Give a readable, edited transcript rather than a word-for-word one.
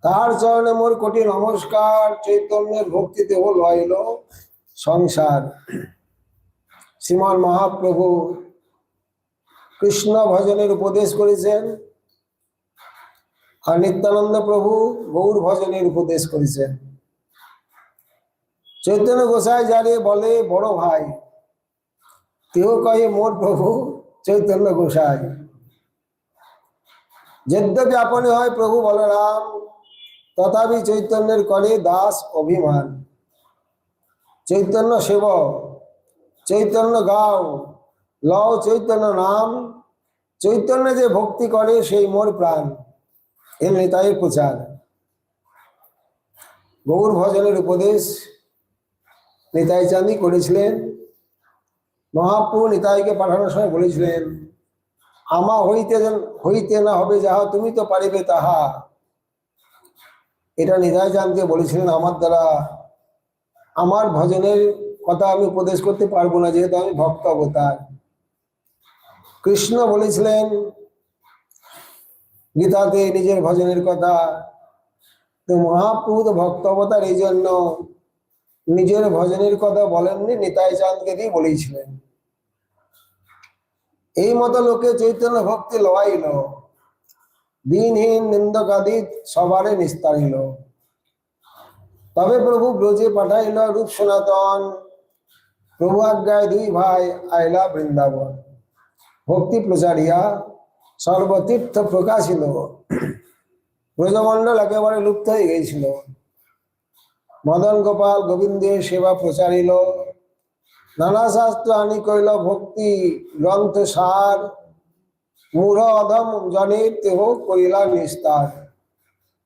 তার চরণে মোর কোটি নমস্কার। চৈতন্যের ভক্তিতে হল হইল সংসার। শ্রীমান মহাপ্রভু কৃষ্ণ ভজনের উপদেশ করেছেন, আর নিত্যানন্দ প্রভু গৌর ভজনের উপদেশ করেছেন। চৈতন্য গোসাই যারে বলে বড় ভাই, কেউ কহে মোর প্রভু চৈতন্য গোসাই। যদ্যপি আপনি হয় প্রভু বলরাম, তথাপি চৈতন্যের করে দাস অভিমান। চৈতন্য সেবক, চৈতন্য গাও, লও চৈতন্য নাম। চৈতন্য যে ভক্তি করে সেই মোর প্রাণ, এ নিতাইয়ের প্রচার। গৌর ভজনের উপদেশ নিতাই চাঁদি করেছিলেন। মহাপ্রভু নিতাইকে পাঠানোর সময় বলেছিলেন, আমা হইতে না হবে যাহা, তুমি তো পারিবে তাহা। এটা নিতাই চাঁদকে বলেছিলেন। আমার দ্বারা আমার ভজনের কথা আমি উপদেশ করতে পারবো না, যেহেতু আমি ভক্ত অবতার। কৃষ্ণ বলেছিলেন গীতাতে নিজের ভজনের কথা। তো মহাপ্রভু তো ভক্ত অবতার, এই জন্য নিজের ভজনের কথা বলেননি, নিতাই চাঁদকে দিয়ে বলেছিলেন। এই মতো লোকে চৈতন্য ভক্তি লওয়াইল, দিনহীন নিন্দকাদি সবারে নিস্তারিল। তবে প্রভু ব্রজে পাঠাইল রূপ সনাতন, প্রভু আজ্ঞায় দুই ভাই আইলা বৃন্দাবন। ভক্তি প্রচারিয়া সর্বতীর্থ প্রকাশিল, ব্রজমণ্ডল একেবারে লুপ্ত হয়ে গিয়েছিল। মদন গোপাল গোবিন্দের সেবা প্রচারিল, নানা শাস্ত্র আনি কইল ভক্তি গ্রন্থ সার। মূঢ় অধম জনের দেহ করিলা নিস্তার।